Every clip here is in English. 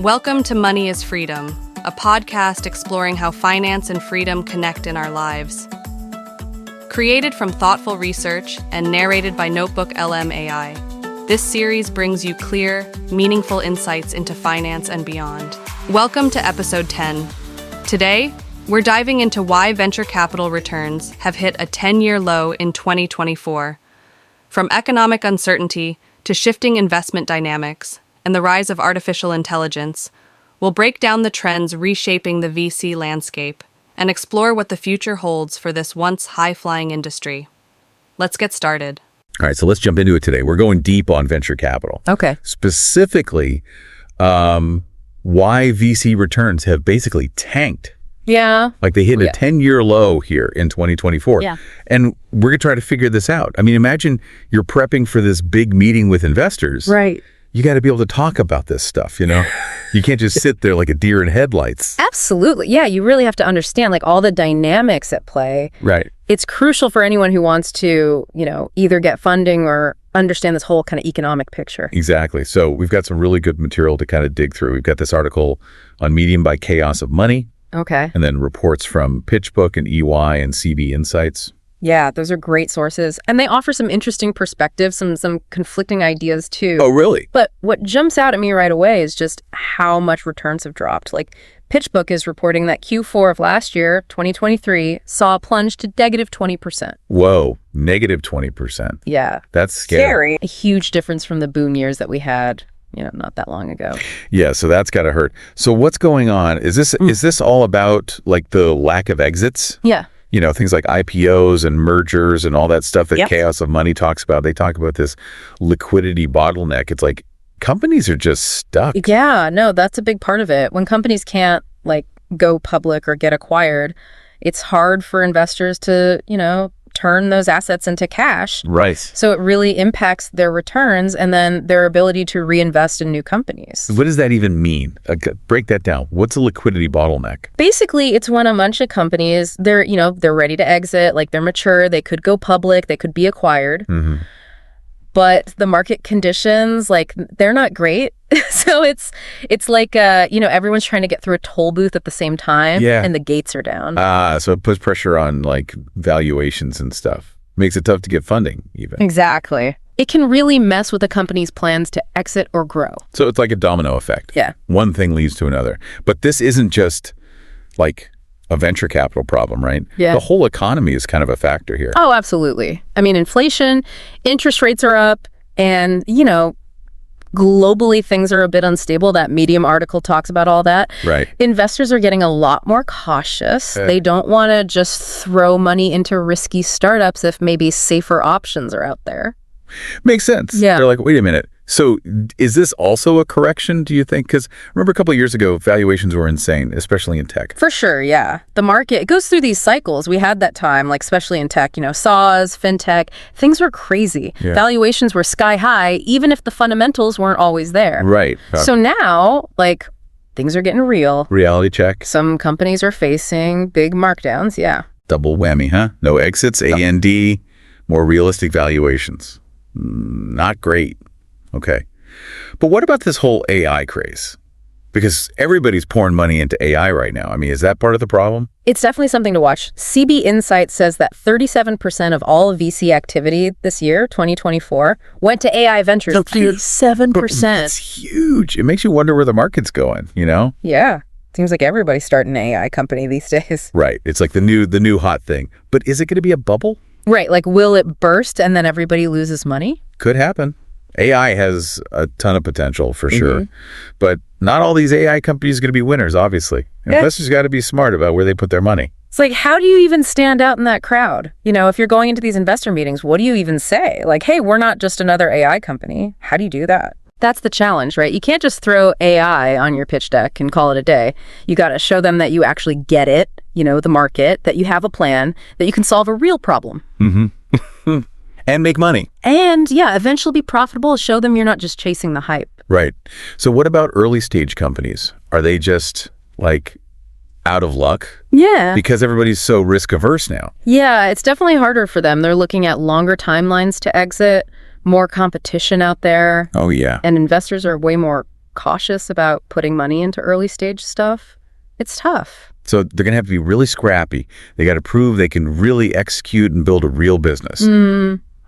Welcome to Money is Freedom, a podcast exploring how finance and freedom connect in our lives. Created from thoughtful research and narrated by NotebookLM AI, this series brings you clear, meaningful insights into finance and beyond. Welcome to episode 10. Today, we're diving into why venture capital returns have hit a 10-year low in 2024. From economic uncertainty to shifting investment dynamics and the rise of artificial intelligence, we'll break down the trends reshaping the VC landscape and explore what the future holds for this once high-flying industry. Let's get started. All right, so let's jump into it today. We're going deep on venture capital. Okay. Specifically, why VC returns have basically tanked. Yeah. Like they hit a 10-year low here in 2024. Yeah. And we're going to try to figure this out. I mean, imagine you're prepping for this big meeting with investors. Right. You got to be able to talk about this stuff, you know? You can't just sit there like a deer in headlights. Absolutely. Yeah, you really have to understand like all the dynamics at play. Right. It's crucial for anyone who wants to, either get funding or understand this whole kind of economic picture. Exactly. So we've got some really good material to kind of dig through. We've got this article on Medium by Chaos of Money. Okay. And then reports from PitchBook and EY and CB Insights. Yeah, those are great sources. And they offer some interesting perspectives, some conflicting ideas too. Oh, really? But what jumps out at me right away is just how much returns have dropped. Like PitchBook is reporting that Q4 of last year, 2023, saw a plunge to negative 20%. Whoa, negative 20%. Yeah. That's scary. A huge difference from the boom years that we had, not that long ago. Yeah, so that's got to hurt. So what's going on? Is this all about like the lack of exits? Yeah. Things like IPOs and mergers and all that stuff that Chaos of Money talks about. They talk about this liquidity bottleneck. It's like companies are just stuck. Yeah, no, that's a big part of it. When companies can't go public or get acquired, it's hard for investors to, turn those assets into cash. Right. So it really impacts their returns and then their ability to reinvest in new companies. What does that even mean? Break that down. What's a liquidity bottleneck? Basically, it's when a bunch of companies, they're ready to exit, like they're mature, they could go public, they could be acquired. Mm-hmm. But the market conditions, they're not great. So it's like, everyone's trying to get through a toll booth at the same time. Yeah. And the gates are down. So it puts pressure on valuations and stuff. Makes it tough to get funding even. Exactly. It can really mess with a company's plans to exit or grow. So it's like a domino effect. Yeah. One thing leads to another. But this isn't just a venture capital problem, right? Yeah. The whole economy is kind of a factor here. Oh, absolutely. I mean, inflation, interest rates are up, and, globally things are a bit unstable. That Medium article talks about all that. Right. Investors are getting a lot more cautious. They don't want to just throw money into risky startups if maybe safer options are out there. Makes sense. Yeah. They're like, wait a minute. So is this also a correction, do you think? Because remember a couple of years ago, valuations were insane, especially in tech. For sure, yeah. The market, it goes through these cycles. We had that time, especially in tech, SaaS, fintech, things were crazy. Yeah. Valuations were sky high, even if the fundamentals weren't always there. Right. So now, things are getting real. Reality check. Some companies are facing big markdowns, yeah. Double whammy, huh? No exits, A&D, more realistic valuations. Not great. Okay. But what about this whole AI craze? Because everybody's pouring money into AI right now. I mean, is that part of the problem? It's definitely something to watch. CB Insights says that 37% of all VC activity this year, 2024, went to AI ventures. 37%. That's huge. It makes you wonder where the market's going, Yeah. Seems like everybody's starting an AI company these days. Right. It's like the new hot thing. But is it going to be a bubble? Right. Will it burst and then everybody loses money? Could happen. AI has a ton of potential for sure, but not all these AI companies are going to be winners, obviously. Investors got to be smart about where they put their money. It's how do you even stand out in that crowd? If you're going into these investor meetings, what do you even say? Hey, we're not just another AI company. How do you do that? That's the challenge, right? You can't just throw AI on your pitch deck and call it a day. You got to show them that you actually get it, the market, that you have a plan, that you can solve a real problem. Mm-hmm. And make money. And eventually be profitable. Show them you're not just chasing the hype. Right. So what about early stage companies? Are they just out of luck? Yeah. Because everybody's so risk averse now. Yeah, it's definitely harder for them. They're looking at longer timelines to exit, more competition out there. Oh, yeah. And investors are way more cautious about putting money into early stage stuff. It's tough. So they're going to have to be really scrappy. They got to prove they can really execute and build a real business.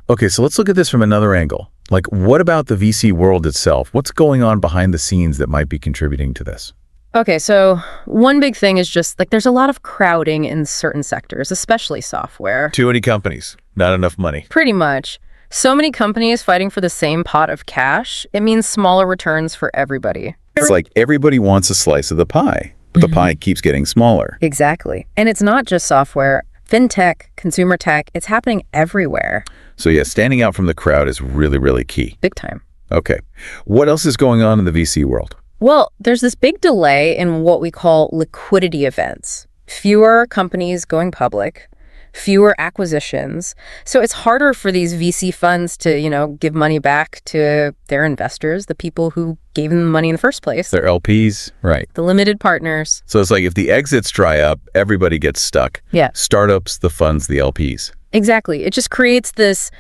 Okay, so let's look at this from another angle. Like, what about the VC world itself? What's going on behind the scenes that might be contributing to this? Okay, so one big thing is just like there's a lot of crowding in certain sectors, especially software. Too many companies, not enough money. Pretty much. So many companies fighting for the same pot of cash, it means smaller returns for everybody. It's like everybody wants a slice of the pie, but the pie keeps getting smaller. Exactly. And it's not just software. Fintech, consumer tech, it's happening everywhere. So yeah, standing out from the crowd is really, really key. Big time. Okay. What else is going on in the VC world? Well, there's this big delay in what we call liquidity events. Fewer companies going public, fewer acquisitions. So it's harder for these VC funds to, give money back to their investors, the people who gave them the money in the first place. Their LPs, right. The limited partners. So it's like if the exits dry up, everybody gets stuck. Yeah. Startups, the funds, the LPs. Exactly. It just creates this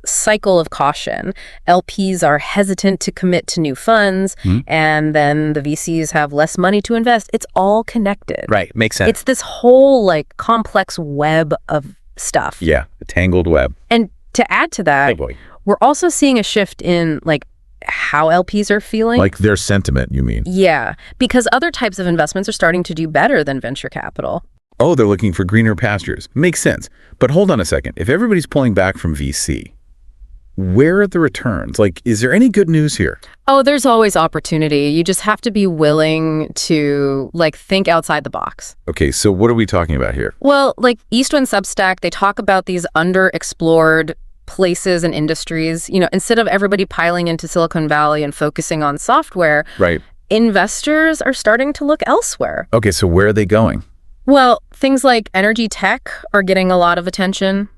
cycle of caution. LPs are hesitant to commit to new funds, and then the VCs have less money to invest. It's all connected. Right. Makes sense. It's this whole complex web of stuff. Yeah. A tangled web. And to add to that, Hey boy. we're also seeing a shift in how LPs are feeling. Like their sentiment, you mean? Yeah, because other types of investments are starting to do better than venture capital. Oh, they're looking for greener pastures. Makes sense. But hold on a second. If everybody's pulling back from VC, where are the returns? Is there any good news here? Oh, there's always opportunity. You just have to be willing to think outside the box. Okay, so what are we talking about here? Well, Eastwind Substack, they talk about these underexplored places and industries. Instead of everybody piling into Silicon Valley and focusing on software, Right. investors are starting to look elsewhere. Okay, so where are they going? Well, things like energy tech are getting a lot of attention.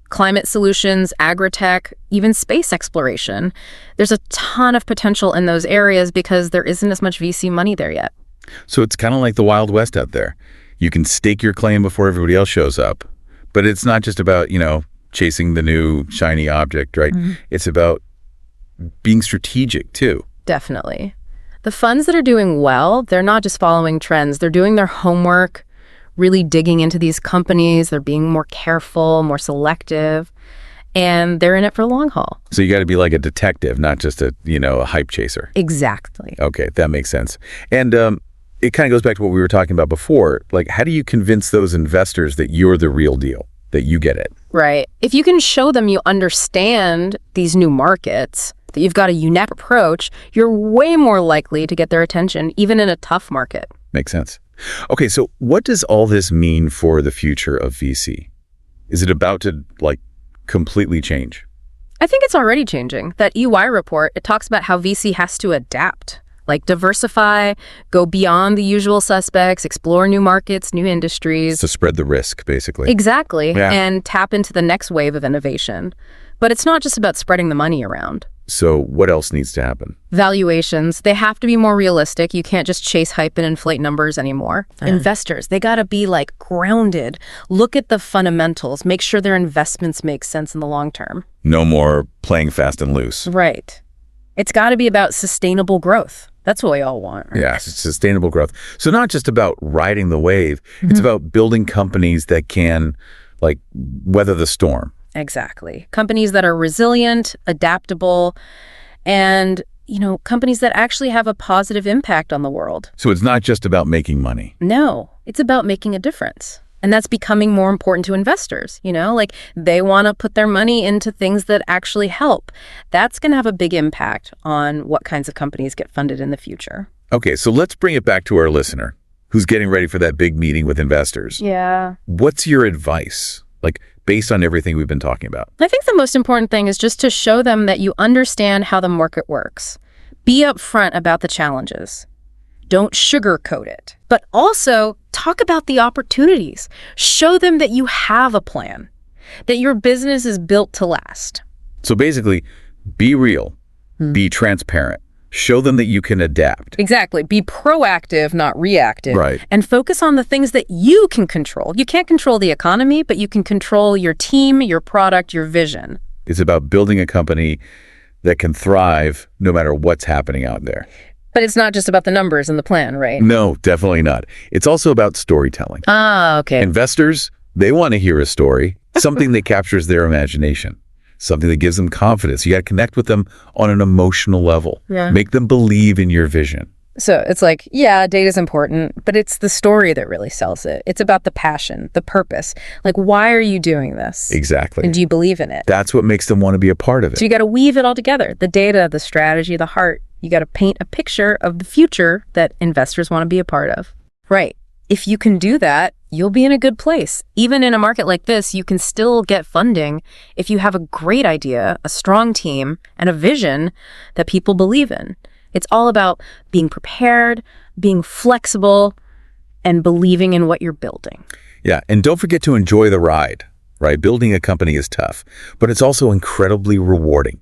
Climate solutions, agri-tech, even space exploration. There's a ton of potential in those areas because there isn't as much VC money there yet. So it's kind of like the Wild West out there. You can stake your claim before everybody else shows up. But it's not just about, chasing the new shiny object, right? It's about being strategic too. Definitely. The funds that are doing well, they're not just following trends. They're doing their homework, really digging into these companies. They're being more careful, more selective, and they're in it for the long haul. So you got to be like a detective, not just a hype chaser. Exactly. Okay, that makes sense. And it kind of goes back to what we were talking about before. How do you convince those investors that you're the real deal, that you get it? Right. If you can show them you understand these new markets, that you've got a unique approach, you're way more likely to get their attention, even in a tough market. Makes sense. Okay, so what does all this mean for the future of VC? Is it about to, completely change? I think it's already changing. That EY report, it talks about how VC has to adapt, diversify, go beyond the usual suspects, explore new markets, new industries. To spread the risk, basically. Exactly, Yeah. and tap into the next wave of innovation. But it's not just about spreading the money around. So what else needs to happen? Valuations, they have to be more realistic. You can't just chase hype and inflate numbers anymore. Investors, they got to be grounded. Look at the fundamentals. Make sure their investments make sense in the long term. No more playing fast and loose. Right. It's got to be about sustainable growth. That's what we all want. Right? Yeah, sustainable growth. So not just about riding the wave. It's about building companies that can weather the storm. Exactly. Companies that are resilient, adaptable, and, companies that actually have a positive impact on the world. So it's not just about making money. No, it's about making a difference. And that's becoming more important to investors, they want to put their money into things that actually help. That's going to have a big impact on what kinds of companies get funded in the future. Okay, so let's bring it back to our listener who's getting ready for that big meeting with investors. Yeah. What's your advice? Based on everything we've been talking about? I think the most important thing is just to show them that you understand how the market works. Be upfront about the challenges. Don't sugarcoat it. But also talk about the opportunities. Show them that you have a plan, that your business is built to last. So basically, be real, be transparent, show them that you can adapt. Exactly. Be proactive, not reactive. Right. And focus on the things that you can control. You can't control the economy, but you can control your team, your product, your vision. It's about building a company that can thrive no matter what's happening out there. But it's not just about the numbers and the plan, right? No, definitely not. It's also about storytelling. Ah, okay. Investors, they want to hear a story, something that captures their imagination, something that gives them confidence. You got to connect with them on an emotional level. Yeah. Make them believe in your vision. So it's like, yeah, data's important, but it's the story that really sells it. It's about the passion, the purpose. Like, why are you doing this? Exactly. And do you believe in it? That's what makes them want to be a part of it. So you got to weave it all together. The data, the strategy, the heart. You got to paint a picture of the future that investors want to be a part of. Right. If you can do that, you'll be in a good place. Even in a market like this, you can still get funding if you have a great idea, a strong team, and a vision that people believe in. It's all about being prepared, being flexible, and believing in what you're building. Yeah, and don't forget to enjoy the ride, right? Building a company is tough, but it's also incredibly rewarding.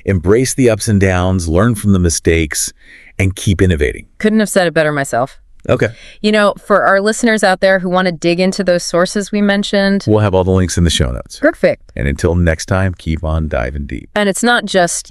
Embrace the ups and downs, learn from the mistakes, and keep innovating. Couldn't have said it better myself. Okay. You know, for our listeners out there who want to dig into those sources we mentioned, We'll have all the links in the show notes. perfect. And until next time, keep on diving deep. And it's not just,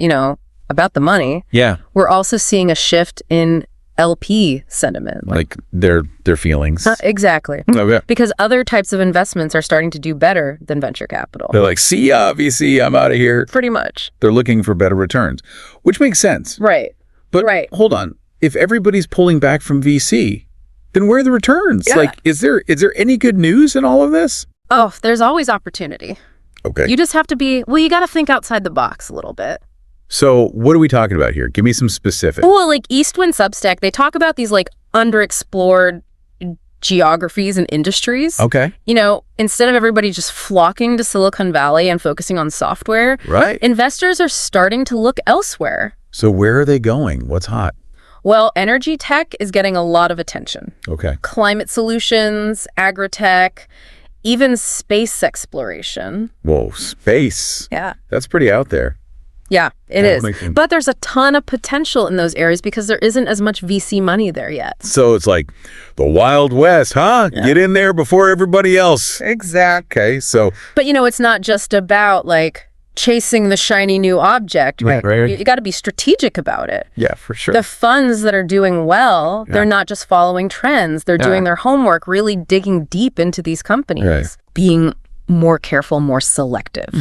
about the money. Yeah. We're also seeing a shift in LP sentiment. Like their feelings. Exactly. Oh, yeah. Because other types of investments are starting to do better than venture capital. They're like, see ya, VC, I'm out of here. Pretty much. They're looking for better returns, which makes sense. Right. But Right. hold on. If everybody's pulling back from VC, then where are the returns? Yeah. Like, is there any good news in all of this? Oh, there's always opportunity. Okay. You just have to you got to think outside the box a little bit. So what are we talking about here? Give me some specifics. Well, like Eastwind Substack, they talk about these like underexplored geographies and industries. Okay. Instead of everybody just flocking to Silicon Valley and focusing on software, Right. investors are starting to look elsewhere. So where are they going? What's hot? Well, energy tech is getting a lot of attention. Okay. Climate solutions, agri-tech, even space exploration. Whoa, space. Yeah. That's pretty out there. Yeah, it That is. makes sense. But there's a ton of potential in those areas because there isn't as much VC money there yet. So it's like the Wild West, huh? Yeah. Get in there before everybody else. Exactly. Okay, so But it's not just about like chasing the shiny new object. Right. You got to be strategic about it. yeah, for sure. The funds that are doing well, Yeah. they're not just following trends. They're doing their homework, really digging deep into these companies, Right. being more careful, more selective.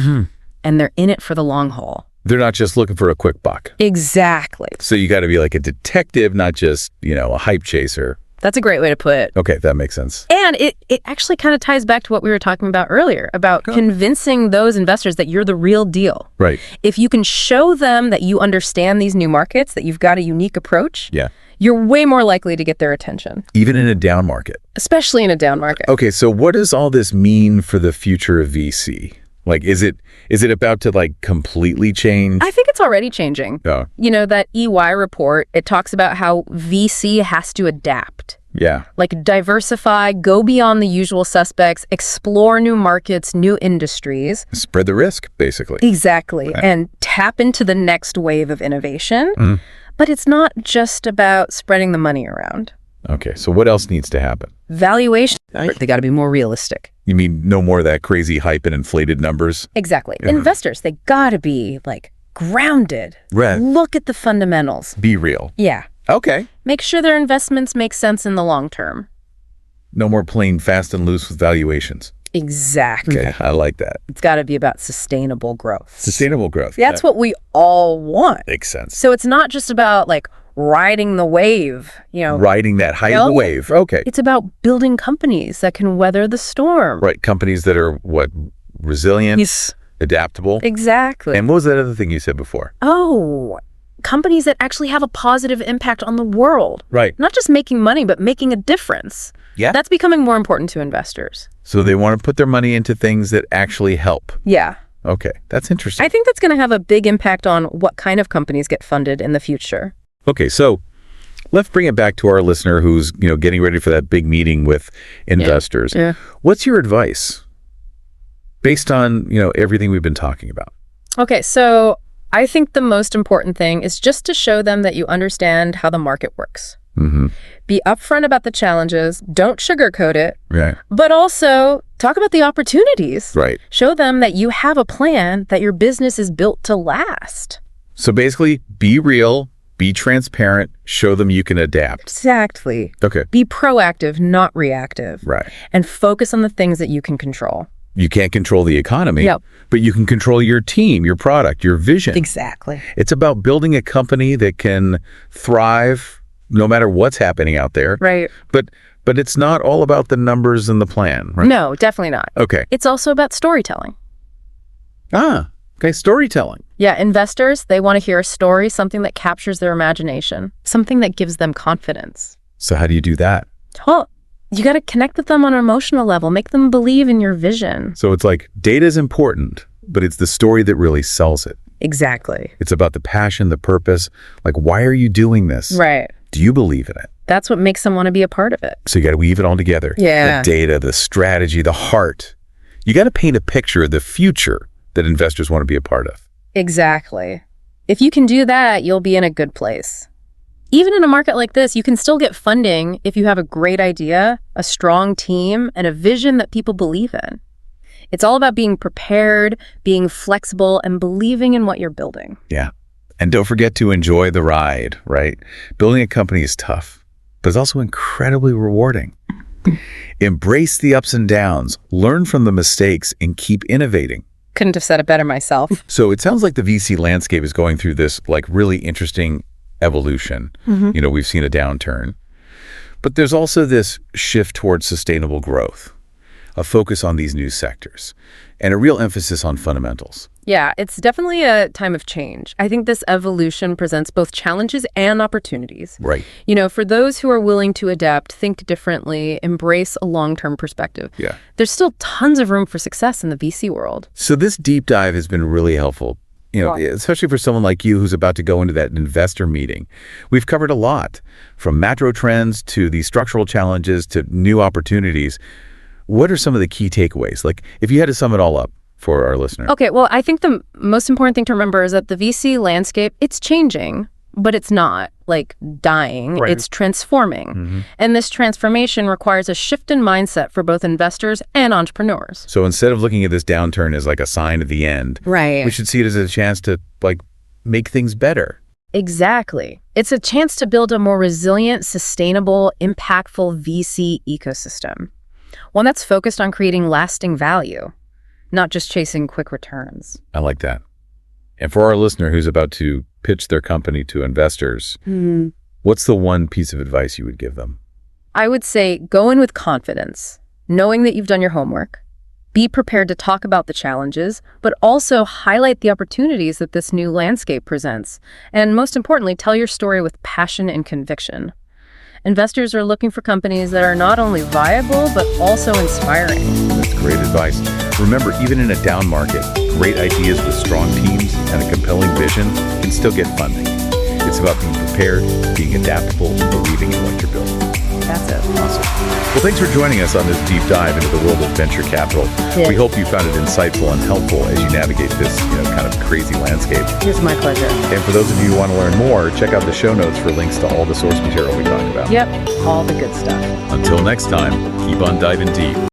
And they're in it for the long haul. They're not just looking for a quick buck. Exactly. So you got to be like a detective, not just, a hype chaser. That's a great way to put it. Okay, that makes sense. And it actually kind of ties back to what we were talking about earlier, about convincing those investors that you're the real deal. Right. If you can show them that you understand these new markets, that you've got a unique approach, Yeah. you're way more likely to get their attention, Even in a down market. especially in a down market. Okay, so what does all this mean for the future of VC? Like, is it about to like completely change? I think it's already changing. Oh, That EY report, it talks about how VC has to adapt. yeah. Like diversify, go beyond the usual suspects, explore new markets, new industries. Spread the risk, basically. Exactly. Right. And tap into the next wave of innovation. Mhm. But it's not just about spreading the money around. Okay, so what else needs to happen? Valuation, they got to be more realistic. You mean no more of that crazy hype and inflated numbers? Exactly. Yeah. Investors, they got to be like grounded. Right. Look at the fundamentals. Be real. Yeah. Okay. Make sure their investments make sense in the long term. No more playing fast and loose with valuations. Exactly. Okay, I like that. It's got to be about sustainable growth. Sustainable growth. That's what we all want. makes sense. So it's not just about like riding the wave, Riding that height of the No. wave. Okay. It's about building companies that can weather the storm. Right. Companies that are resilient, Yes. adaptable. Exactly. And what was that other thing you said before? Companies that actually have a positive impact on the world. Right. Not just making money, but making a difference. Yeah. That's becoming more important to investors. So they want to put their money into things that actually help. Yeah. Okay. That's interesting. I think that's going to have a big impact on what kind of companies get funded in the future. Okay. So let's bring it back to our listener who's, getting ready for that big meeting with investors. Yeah. What's your advice based on, everything we've been talking about? Okay, so I think the most important thing is just to show them that you understand how the market works. Mm-hmm. Be upfront about the challenges, don't sugarcoat it, Right. but also talk about the opportunities. Right. Show them that you have a plan, that your business is built to last. So basically, be real, Be transparent. Show them you can adapt. Exactly. Okay. Be proactive, not reactive. Right. And focus on the things that you can control. You can't control the economy, Yep. but you can control your team, your product, your vision. Exactly. It's about building a company that can thrive no matter what's happening out there. Right. But it's not all about the numbers and the plan, right? No, definitely not. Okay. It's also about storytelling. Okay, storytelling. Yeah, investors, they want to hear a story, something that captures their imagination, something that gives them confidence. So how do you do that? Well, you got to connect with them on an emotional level, make them believe in your vision. So it's like data is important, but it's the story that really sells it. Exactly. It's about the passion, the purpose. Like, why are you doing this? Right. Do you believe in it? That's what makes them want to be a part of it. So you got to weave it all together. Yeah. The data, the strategy, the heart. You got to paint a picture of the future that investors want to be a part of. Exactly. If you can do that, you'll be in a good place. Even in a market like this, you can still get funding if you have a great idea, a strong team, and a vision that people believe in. It's all about being prepared, being flexible, and believing in what you're building. Yeah. And don't forget to enjoy the ride, right? Building a company is tough, but it's also incredibly rewarding. Embrace the ups and downs, learn from the mistakes, and keep innovating. Couldn't have said it better myself. So it sounds like the VC landscape is going through this like really interesting evolution. You know, we've seen a downturn, but there's also this shift towards sustainable growth, a focus on these new sectors, and a real emphasis on fundamentals. Yeah, it's definitely a time of change. I think this evolution presents both challenges and opportunities. Right. You know, for those who are willing to adapt, think differently, embrace a long-term perspective, Yeah. there's still tons of room for success in the VC world. So this deep dive has been really helpful, you know, especially for someone like you who's about to go into that investor meeting. We've covered a lot, from macro trends to the structural challenges to new opportunities. What are some of the key takeaways? Like, if you had to sum it all up for our listeners. Okay, well, I think the most important thing to remember is that the VC landscape, it's changing, but it's not like dying. Right. It's transforming. And this transformation requires a shift in mindset for both investors and entrepreneurs. So instead of looking at this downturn as like a sign of the end, Right. we should see it as a chance to like make things better. Exactly. It's a chance to build a more resilient, sustainable, impactful VC ecosystem. One that's focused on creating lasting value, not just chasing quick returns. I like that. And for our listener who's about to pitch their company to investors, what's the one piece of advice you would give them? I would say go in with confidence, knowing that you've done your homework. Be prepared to talk about the challenges, but also highlight the opportunities that this new landscape presents. And most importantly, tell your story with passion and conviction. Investors are looking for companies that are not only viable, but also inspiring. That's great advice. Remember, even in a down market, great ideas with strong teams and a compelling vision can still get funding. It's about being prepared, being adaptable, and believing in what you're building. That's it. Awesome. Well, thanks for joining us on this deep dive into the world of venture capital. Yeah. We hope you found it insightful and helpful as you navigate this, kind of crazy landscape. It's my pleasure. And for those of you who want to learn more, check out the show notes for links to all the source material we talked about. Yep, all the good stuff. Until next time, keep on diving deep.